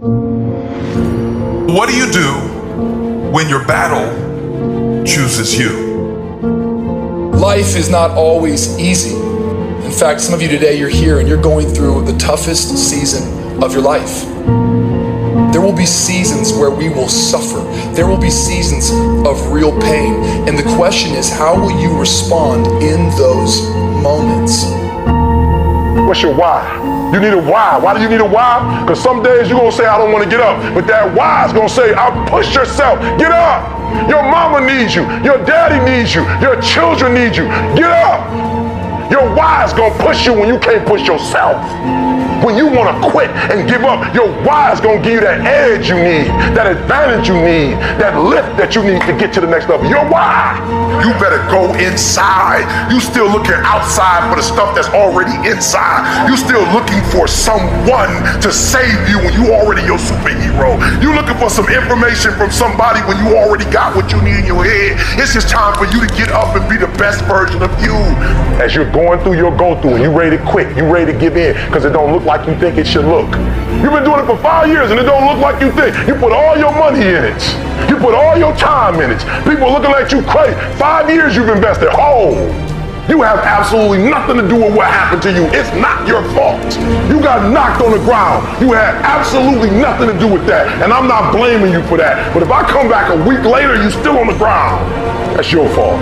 What do you do when your battle chooses you? Life is not always easy. In fact, some of you today, you're here and you're going through the toughest season of your life. There will be seasons where we will suffer. There will be seasons of real pain. And the question is, how will you respond in those moments? What's your why? You need a why. Why do you need a why? Because some days you're going to say, I don't want to get up. But that why is going to say, push yourself. Get up. Your mama needs you. Your daddy needs you. Your children need you. Get up. Your why is going to push you when you can't push yourself. When you want to quit and give up, your why is going to give you that edge you need, that advantage you need, that lift that you need to get to the next level. Your why. You better go inside. You still looking outside for the stuff that's already inside. You still looking for someone to save you when you already your superhero. You looking for some information from somebody when you already got what you need in your head. It's just time for you to get up and be the best version of you. As you're going through your go-through and you ready to quit, you ready to give in because it don't look like you think it should look. You've been doing it for 5 years and it don't look like you think. You put all your money in it. You put all your time in it. People are looking at you crazy. 5 years you've invested. You have absolutely nothing to do with what happened to you. It's not your fault. You got knocked on the ground. You had absolutely nothing to do with that. And I'm not blaming you for that. But if I come back a week later, you still on the ground. That's your fault.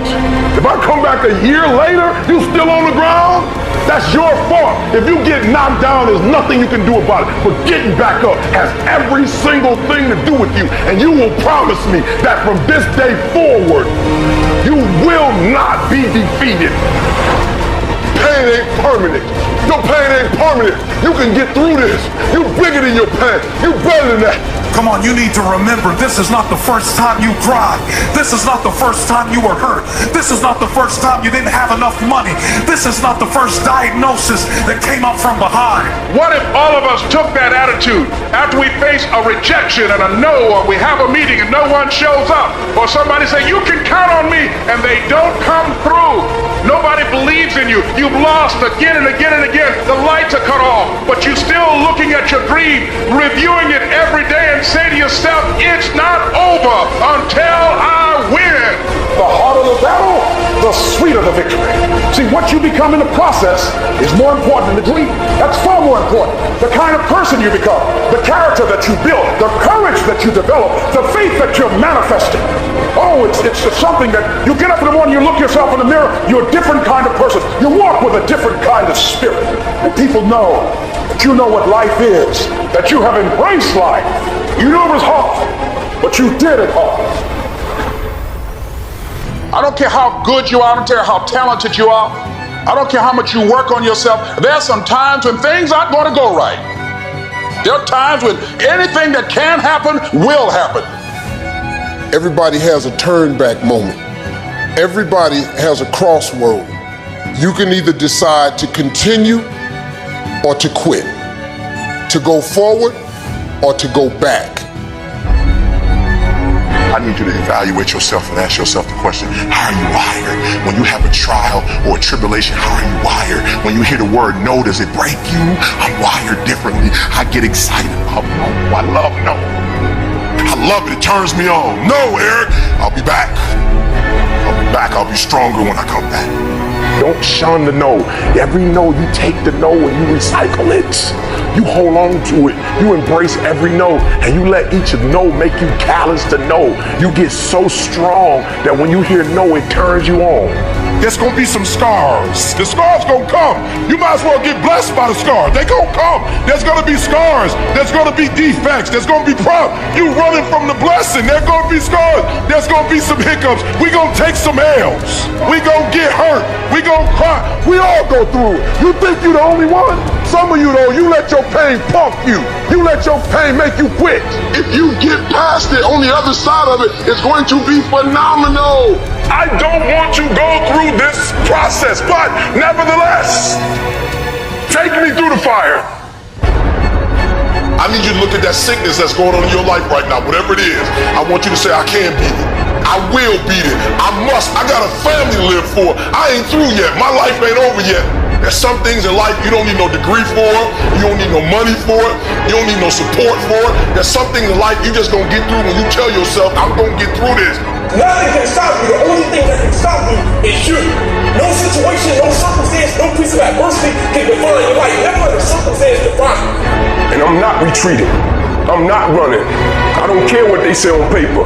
If I come back a year later, you still on the ground, that's your fault. If you get knocked down, there's nothing you can do about it. But getting back up has every single thing to do with you. And you will promise me that from this day forward, you will not be defeated. Pain ain't permanent. Your pain ain't permanent. You can get through this. You bigger than your pain. You better than that. Come on, you need to remember, this is not the first time you cried. This is not the first time you were hurt. This is not the first time you didn't have enough money. This is not the first diagnosis that came up from behind. What if all of us took that attitude after we face a rejection and a no, or we have a meeting and no one shows up, or somebody say, you can count on me, and they don't come through. Nobody believes in you. You've lost again and again and again. The lights are cut off, but you're still looking at your dream, reviewing it every day, and say to yourself, it's not over until I win. The harder the battle, the sweeter the victory. See, what you become in the process is more important than the dream. That's far more important. The kind of person you become, the character that you build, the courage that you develop, the faith that you're manifesting. Oh, it's something that you get up in the morning, you look yourself in the mirror, you're a different kind of person. You walk with a different kind of spirit. And people know that you know what life is, that you have embraced life. You know it was hard, but you did it hard. I don't care how good you are. I don't care how talented you are. I don't care how much you work on yourself. There are some times when things aren't going to go right. There are times when anything that can happen will happen. Everybody has a turn back moment. Everybody has a crossroad. You can either decide to continue or to quit, to go forward or to go back. I need you to evaluate yourself and ask yourself the question, how are you wired? When you have a trial or a tribulation, how are you wired? When you hear the word no, does it break you? I'm wired differently. I get excited about no. I love no. I love it. It turns me on. No, Eric, I'll be back. I'll be back. I'll be stronger when I come back. Don't shun the no. Every no, you take the no and you recycle it. You hold on to it. You embrace every no, and you let each no make you callous to no. You get so strong that when you hear no, it turns you on. There's gonna be some scars. The scars gonna come. You might as well get blessed by the scars. They gonna come. There's gonna be scars. There's gonna be defects. There's gonna be problems. You running from the blessing. There's gonna be scars. There's gonna be some hiccups. We gonna take some L's. We gonna get hurt. We gonna cry. We all go through it. You think you're the only one? Some of you though, you let your pain pump you. You let your pain make you quit. If you get past it, on the other side of it, it's going to be phenomenal. I don't want to go through this process, but nevertheless, take me through the fire. I need you to look at that sickness that's going on in your life right now, whatever it is. I want you to say, I can beat it. I will beat it. I must. I got a family to live for. I ain't through yet. My life ain't over yet. There's some things in life you don't need no degree for, you don't need no money for it, you don't need no support for it. There's some things in life you just gonna get through when you tell yourself, I'm gonna get through this. Nothing can stop you. The only thing that can stop you is you. No situation, no circumstance, no piece of adversity can define your life. Never let a circumstance define you. And I'm not retreating. I'm not running. I don't care what they say on paper.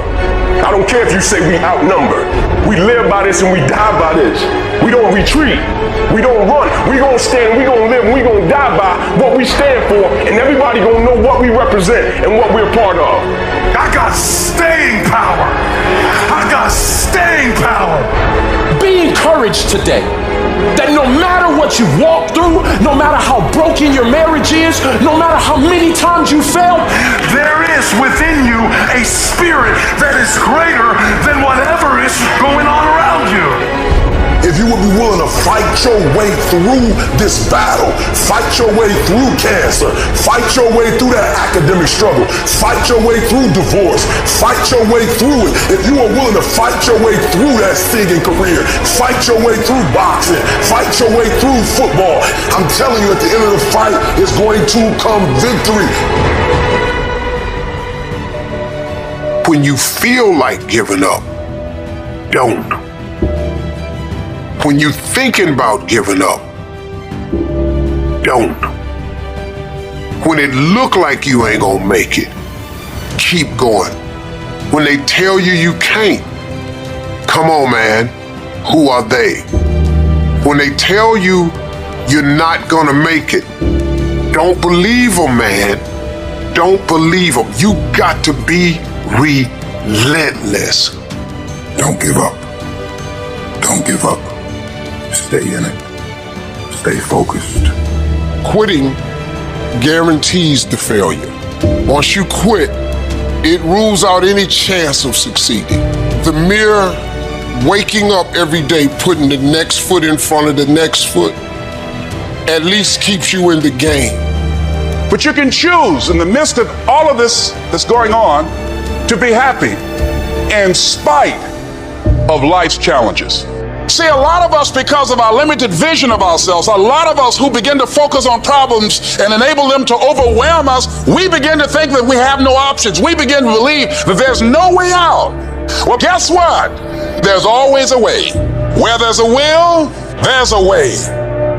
I don't care if you say we outnumbered. We live by this and we die by this. We don't retreat. We don't run. We gonna stand, we gonna live, and we gonna die by what we stand for, and everybody gonna know what we represent and what we're part of. I got staying power. I got staying power. Be encouraged today that no matter what you walk through, no matter how broken your marriage is, no matter how many times you failed, there is within you a spirit that is greater than whatever is going on around you. If you would be willing to fight your way through this battle, fight your way through cancer, fight your way through that academic struggle, fight your way through divorce, fight your way through it. If you are willing to fight your way through that singing career, fight your way through boxing, fight your way through football, I'm telling you, at the end of the fight is going to come victory. When you feel like giving up, don't. When you're thinking about giving up, don't. When it look like you ain't gonna make it, keep going. When they tell you you can't, come on, man, who are they? When they tell you you're not gonna make it, don't believe them, man. Don't believe them. You got to be relentless. Don't give up. Don't give up. Stay in it. Stay focused. Quitting guarantees the failure. Once you quit, it rules out any chance of succeeding. The mere waking up every day, putting the next foot in front of the next foot, at least keeps you in the game. But you can choose in the midst of all of this that's going on to be happy in spite of life's challenges. See, a lot of us, because of our limited vision of ourselves, a lot of us who begin to focus on problems and enable them to overwhelm us, we begin to think that we have no options. We begin to believe that there's no way out. Well, guess what? There's always a way. Where there's a will, there's a way.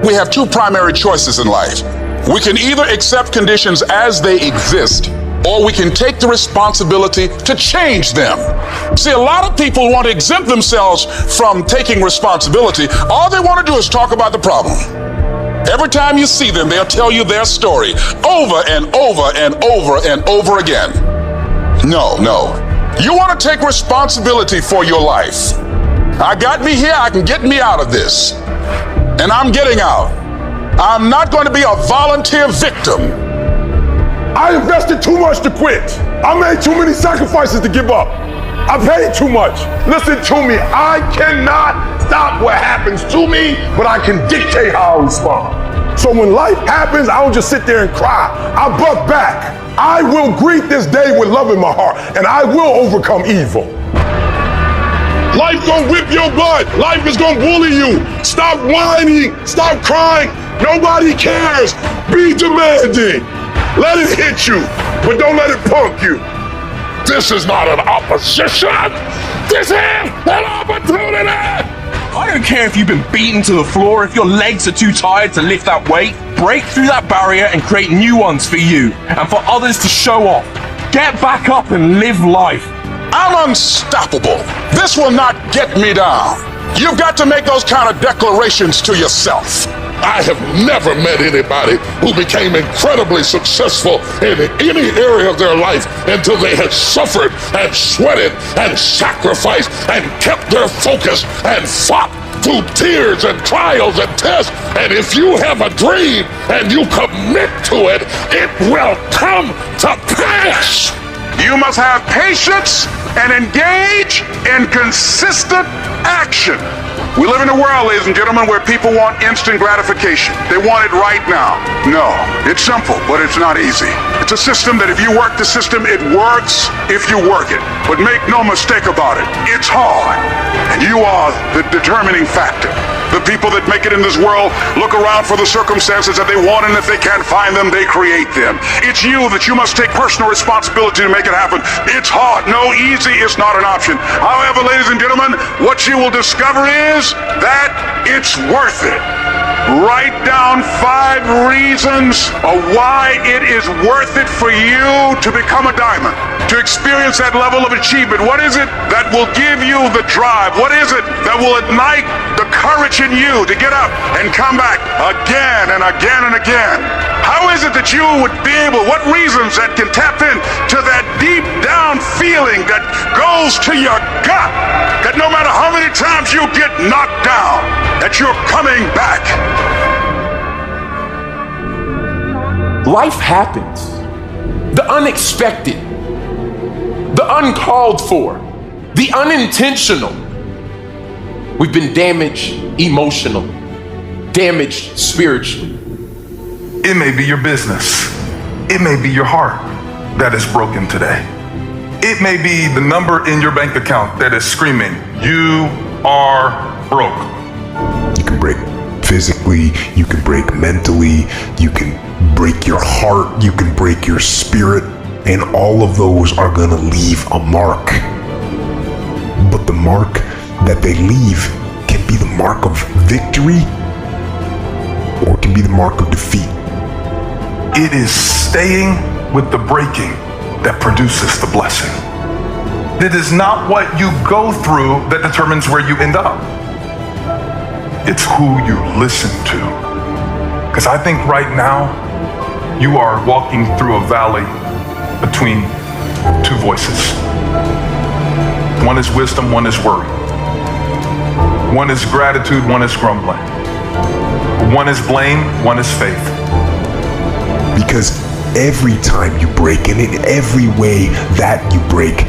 We have two primary choices in life. We can either accept conditions as they exist, or we can take the responsibility to change them. See, a lot of people want to exempt themselves from taking responsibility. All they want to do is talk about the problem. Every time you see them, they'll tell you their story over and over and over and over again. No. You want to take responsibility for your life. I got me here, I can get me out of this. And I'm getting out. I'm not going to be a volunteer victim. I invested too much to quit. I made too many sacrifices to give up. I paid too much. Listen to me, I cannot stop what happens to me, but I can dictate how I respond. So when life happens, I don't just sit there and cry. I buck back. I will greet this day with love in my heart, and I will overcome evil. Life gonna whip your butt. Life is gonna bully you. Stop whining, stop crying. Nobody cares. Be demanding. Let it hit you, but don't let it punk you. This is not an opposition. This is an opportunity. I don't care if you've been beaten to the floor, if your legs are too tired to lift that weight. Break through that barrier and create new ones for you and for others to show off. Get back up and live life. I'm unstoppable. This will not get me down. You've got to make those kind of declarations to yourself. I have never met anybody who became incredibly successful in any area of their life until they had suffered and sweated and sacrificed and kept their focus and fought through tears and trials and tests. And if you have a dream and you commit to it, it will come to pass. You must have patience and engage in consistent action. We live in a world, ladies and gentlemen, where people want instant gratification. They want it right now. No, it's simple, but it's not easy. It's a system that if you work the system, it works if you work it. But make no mistake about it, it's hard. And you are the determining factor. The people that make it in this world look around for the circumstances that they want, and if they can't find them, they create them. It's you that you must take personal responsibility to make it happen. It's hard. No, easy is not an option. However, ladies and gentlemen, what you will discover is that it's worth it. Write down 5 reasons of why it is worth it for you to become a diamond, to experience that level of achievement. What is it that will give you the drive? What is it that will ignite the courage in you to get up and come back again and again and again? How is it that you would be able, what reasons that can tap into that deep down feeling that goes to your gut, that no matter how many times you get knocked down, that you're coming back? Life happens. The unexpected, the uncalled for, the unintentional. We've been damaged emotionally, damaged spiritually. It may be your business. It may be your heart that is broken today. It may be the number in your bank account that is screaming, "You are broke." You can break physically, you can break mentally, you can break your heart, you can break your spirit, and all of those are gonna leave a mark. But the mark that they leave can be the mark of victory or it can be the mark of defeat. It is staying with the breaking that produces the blessing. It is not what you go through that determines where you end up. It's who you listen to. Because I think right now, you are walking through a valley between 2 voices. One is wisdom, one is worry. One is gratitude, one is grumbling. One is blame, one is faith. Because every time you break, and in every way that you break,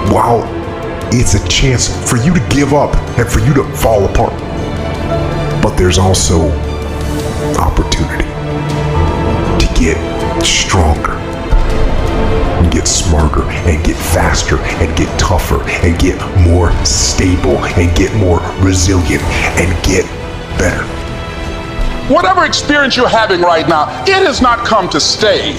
while it's a chance for you to give up and for you to fall apart, but there's also opportunity to get stronger, and get smarter, and get faster, and get tougher, and get more stable, and get more resilient, and get better. Whatever experience you're having right now, it has not come to stay.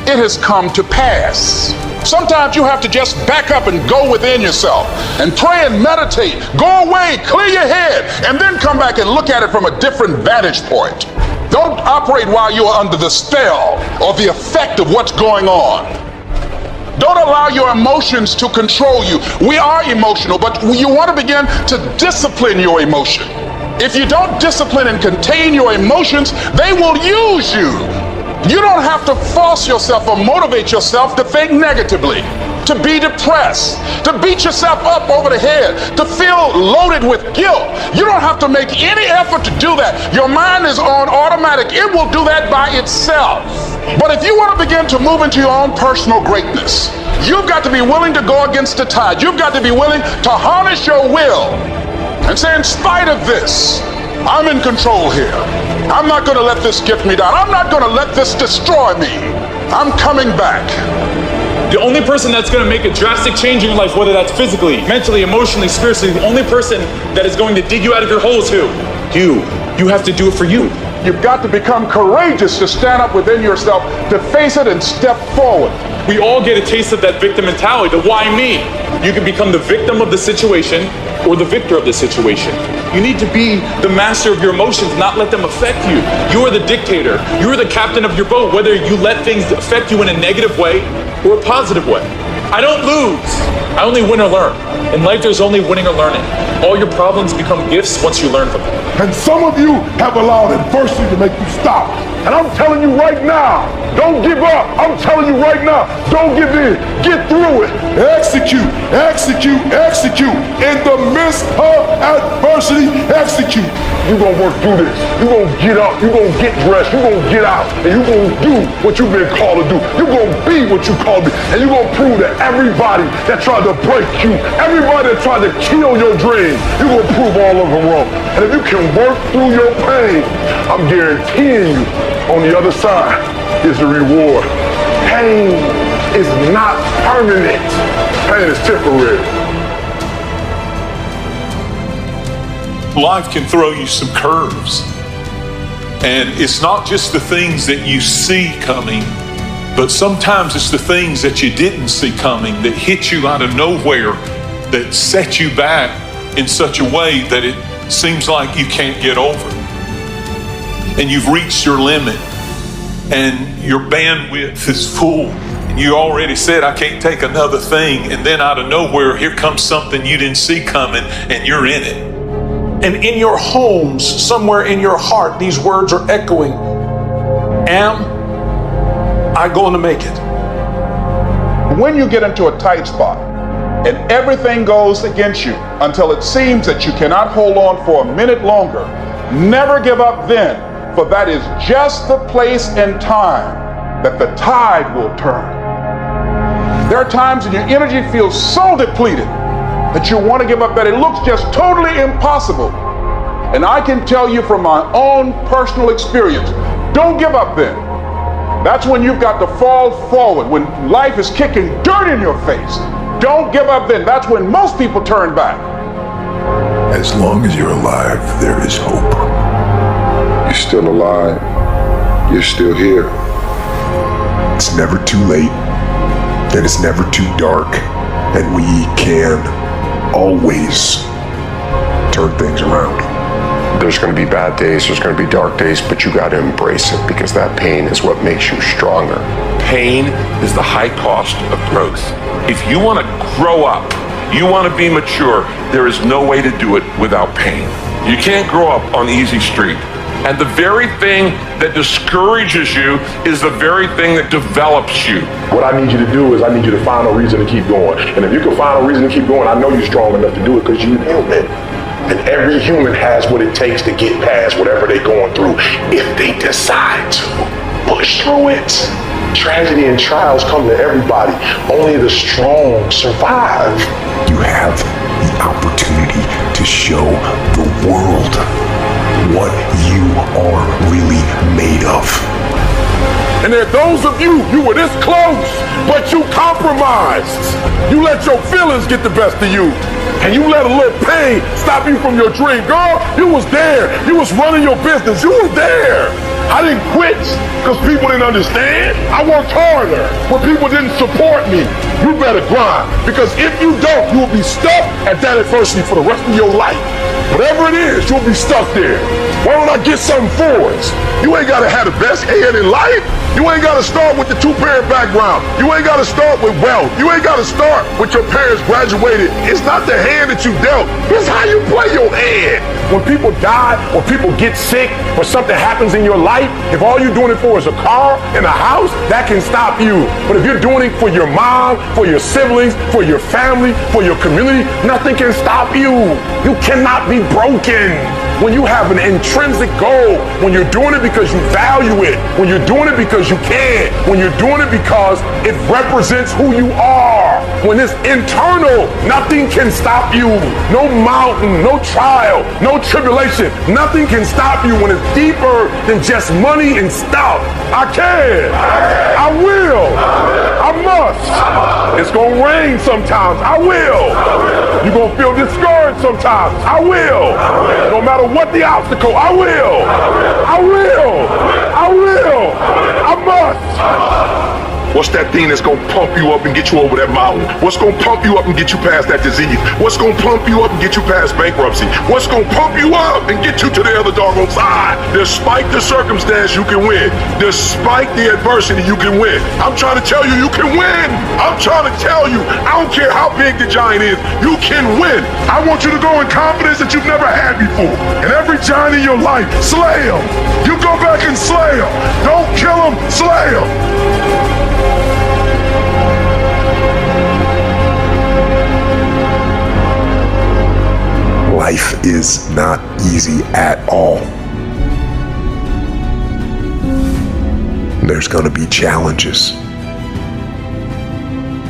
It has come to pass. Sometimes you have to just back up and go within yourself and pray and meditate. Go away, clear your head, and then come back and look at it from a different vantage point. Don't operate while you're under the spell or the effect of what's going on. Don't allow your emotions to control you. We are emotional, but you want to begin to discipline your emotion. If you don't discipline and contain your emotions, they will use you. You don't have to force yourself or motivate yourself to think negatively, to be depressed, to beat yourself up over the head, to feel loaded with guilt. You don't have to make any effort to do that. Your mind is on automatic. It will do that by itself. But if you want to begin to move into your own personal greatness, you've got to be willing to go against the tide. You've got to be willing to harness your will and say, in spite of this, I'm in control here. I'm not going to let this get me down. I'm not going to let this destroy me. I'm coming back. The only person that's going to make a drastic change in your life, whether that's physically, mentally, emotionally, spiritually, the only person that is going to dig you out of your hole is who? You. You have to do it for you. You've got to become courageous to stand up within yourself, to face it and step forward. We all get a taste of that victim mentality, the why me. You can become the victim of the situation or the victor of the situation. You need to be the master of your emotions, not let them affect you. You are the dictator. You are the captain of your boat, whether you let things affect you in a negative way or a positive way. I don't lose. I only win or learn. In life, there's only winning or learning. All your problems become gifts once you learn from them. And some of you have allowed adversity to make you stop. And I'm telling you right now, don't give up. I'm telling you right now, don't give in. Get through it. Execute, execute, execute. In the midst of adversity, execute. You're going to work through this. You're going to get up. You're going to get dressed. You're going to get out. And you're going to do what you've been called to do. You're going to be what you called to be. And you're going to prove to everybody that tried to break you, everybody that tried to kill your dream, you're going to prove all of them wrong. And if you can work through your pain, I'm guaranteeing you, on the other side is the reward. Pain is not permanent. Pain is temporary. life can throw you some curves. And it's not just the things that you see coming, but sometimes it's the things that you didn't see coming that hit you out of nowhere, that set you back in such a way that it seems like you can't get over. And you've reached your limit and your bandwidth is full. And you already said, I can't take another thing. And then out of nowhere, here comes something you didn't see coming and you're in it. And in your homes, somewhere in your heart, these words are echoing. Am I going to make it? When you get into a tight spot and everything goes against you until it seems that you cannot hold on for a minute longer, never give up then, for that is just the place and time that the tide will turn. There are times when your energy feels so depleted that you want to give up, that it looks just totally impossible. And I can tell you from my own personal experience, don't give up then. That's when you've got to fall forward, when life is kicking dirt in your face. Don't give up then. That's when most people turn back. As long as you're alive, there is hope. You're still alive. You're still here. It's never too late, and it's never too dark, and we can always turn things around. There's going to be bad days, there's going to be dark days, but you got to embrace it, because that pain is what makes you stronger. Pain is the high cost of growth. If you want to grow up, you want to be mature, there is no way to do it without pain. You can't grow up on easy street. And the very thing that discourages you is the very thing that develops you. What I need you to do is I need you to find a reason to keep going. And if you can find a reason to keep going, I know you're strong enough to do it, because you're human. And every human has what it takes to get past whatever they're going through if they decide to push through it. Tragedy and trials come to everybody. Only the strong survive. You have the opportunity to show the world what you are really made of. And there are those of you were this close, but you compromised. You let your feelings get the best of you. And you let a little pain stop you from your dream. Girl, you was there. You was running your business. You was there. I didn't quit because people didn't understand. I worked harder when people didn't support me. You better grind, because if you don't, you will be stuck at that adversity for the rest of your life. Whatever it is, you'll be stuck there. Why don't I get something for us? You ain't got to have the best head in life. You ain't got to start with the two-parent background. You ain't got to start with wealth. You ain't got to start with your parents graduated. It's not the hand that you dealt. It's how you play your hand. When people die, or people get sick, or something happens in your life, if all you're doing it for is a car and a house, that can stop you. But if you're doing it for your mom, for your siblings, for your family, for your community, nothing can stop you. You cannot be broken. When you have an intrinsic goal, when you're doing it because you value it, when you're doing it because you can, when you're doing it because it represents who you are, when it's internal, nothing can stop you. No mountain, no trial, no tribulation, nothing can stop you when it's deeper than just money and stuff. I can. I will. I must. It's gonna rain sometimes. I will. You're gonna feel discouraged sometimes. I will. No matter what the obstacle, I will. I will. I will. I must. What's that thing that's gonna pump you up and get you over that mountain? What's gonna pump you up and get you past that disease? What's gonna pump you up and get you past bankruptcy? What's gonna pump you up and get you to the other doggone side? Despite the circumstance, you can win. Despite the adversity, you can win. I'm trying to tell you, you can win. I'm trying to tell you, I don't care how big the giant is, you can win. I want you to go in confidence that you've never had before. And every giant in your life, slay him. You go back and slay him. Don't kill him, slay him. Life is not easy at all. There's gonna be challenges.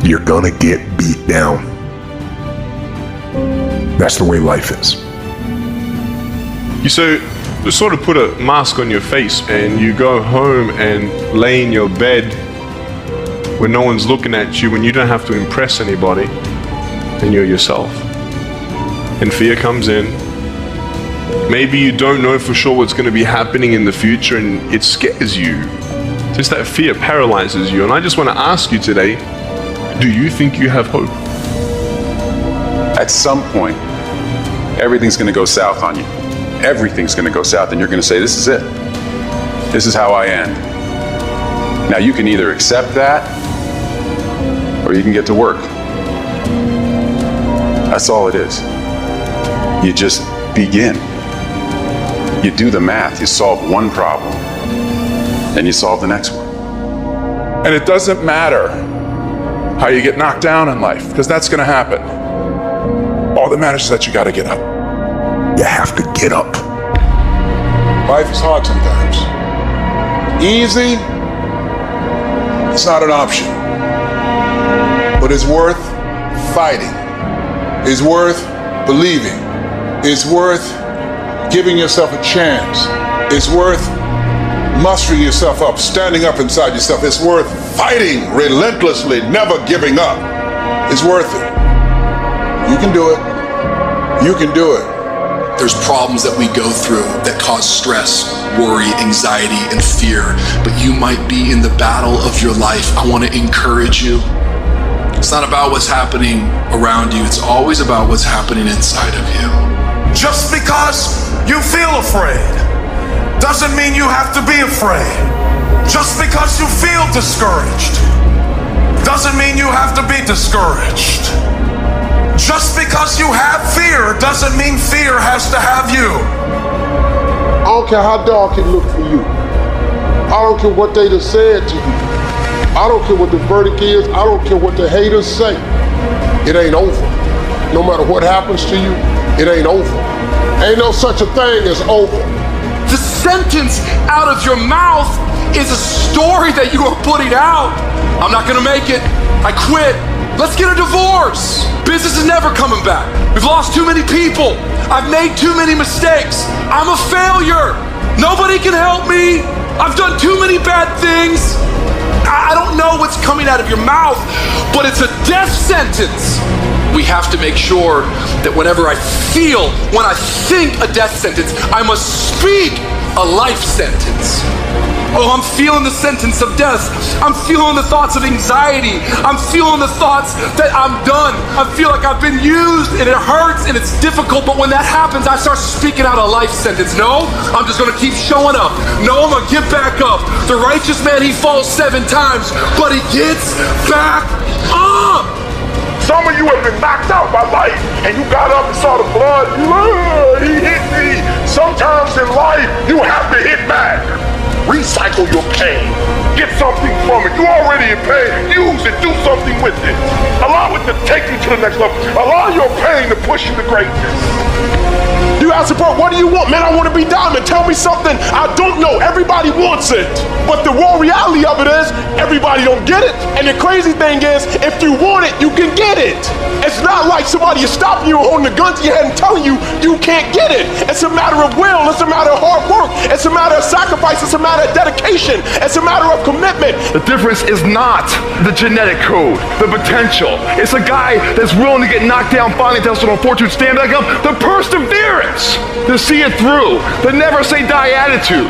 You're gonna get beat down. That's the way life is. You sort of put a mask on your face and you go home and lay in your bed when no one's looking at you, when you don't have to impress anybody, and you're yourself. And fear comes in, Maybe you don't know for sure what's going to be happening in the future and it scares you. Just that fear paralyzes you. And I just want to ask you today, do you think you have hope? At some point, everything's going to go south on you. Everything's going to go south and you're going to say, this is it. This is how I end. Now you can either accept that or you can get to work. That's all it is. You just begin. You do the math, you solve one problem, and you solve the next one. And it doesn't matter how you get knocked down in life, because that's gonna happen. All that matters is that you gotta get up. You have to get up. Life is hard sometimes. Easy, it's not an option. But it's worth fighting. It's worth believing. It's worth giving yourself a chance. It's worth mustering yourself up, standing up inside yourself. It's worth fighting relentlessly, never giving up. It's worth it. You can do it. You can do it. There's problems that we go through that cause stress, worry, anxiety, and fear, but you might be in the battle of your life. I want to encourage you. It's not about what's happening around you. It's always about what's happening inside of you. Just because you feel afraid doesn't mean you have to be afraid. Just because you feel discouraged doesn't mean you have to be discouraged. Just because you have fear doesn't mean fear has to have you. I don't care how dark it look for you. I don't care what they done said to you. I don't care what the verdict is. I don't care what the haters say. It ain't over. No matter what happens to you, it ain't over. Ain't no such a thing as over. The sentence out of your mouth is a story that you are putting out. I'm not gonna make it. I quit. Let's get a divorce. Business is never coming back. We've lost too many people. I've made too many mistakes. I'm a failure. Nobody can help me. I've done too many bad things. I don't know what's coming out of your mouth, but it's a death sentence. We have to make sure that whenever I think a death sentence, I must speak a life sentence. Oh, I'm feeling the sentence of death. I'm feeling the thoughts of anxiety. I'm feeling the thoughts that I'm done. I feel like I've been used and it hurts and it's difficult, but when that happens, I start speaking out a life sentence. No, I'm just gonna keep showing up. No, I'm gonna get back up. The righteous man, he falls 7 times, but he gets back up. Some of you have been knocked out by life and you got up and saw the blood. He hit me. Sometimes in life, you have to hit back. Recycle your pain. Get something from it. You're already in pain. Use it. Do something with it. Allow it to take you to the next level. Allow your pain to push you to greatness. You ask, bro, what do you want? Man, I want to be diamond. Tell me something I don't know. Everybody wants it. But the raw reality of it is everybody don't get it. And the crazy thing is, if you want it, you can get it. It's not like somebody is stopping you, holding a gun to your head and telling you you can't get it. It's a matter of will. It's a matter of hard work. It's a matter of sacrifice. It's a matter of dedication. It's a matter of commitment. The difference is not the genetic code, the potential. It's a guy that's willing to get knocked down, finally tested on fortune, stand back up, the perseverance to see it through, the never say die attitude.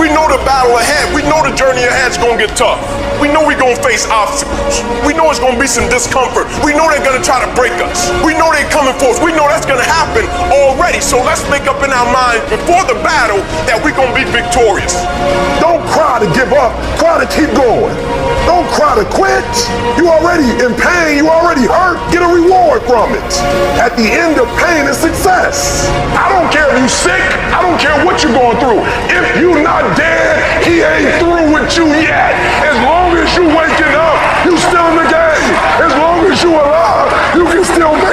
We know the battle ahead. We know the journey ahead is going to get tough. We know we're going to face obstacles. We know it's going to be some discomfort. We know they're going to try to break us. We know they're coming for us. We know that's going to happen already. So let's make up in our mind before the battle that we're going to be victorious. Don't cry to give up. Cry to keep going. Don't cry to quit. You already in pain. You already hurt. Get a reward from it. At the end of pain is success. I don't care if you're sick. I don't care what you're going through. If you're not dead, he ain't through with you yet. As long as you waking up, you still in the game. As long as you alive, you can still make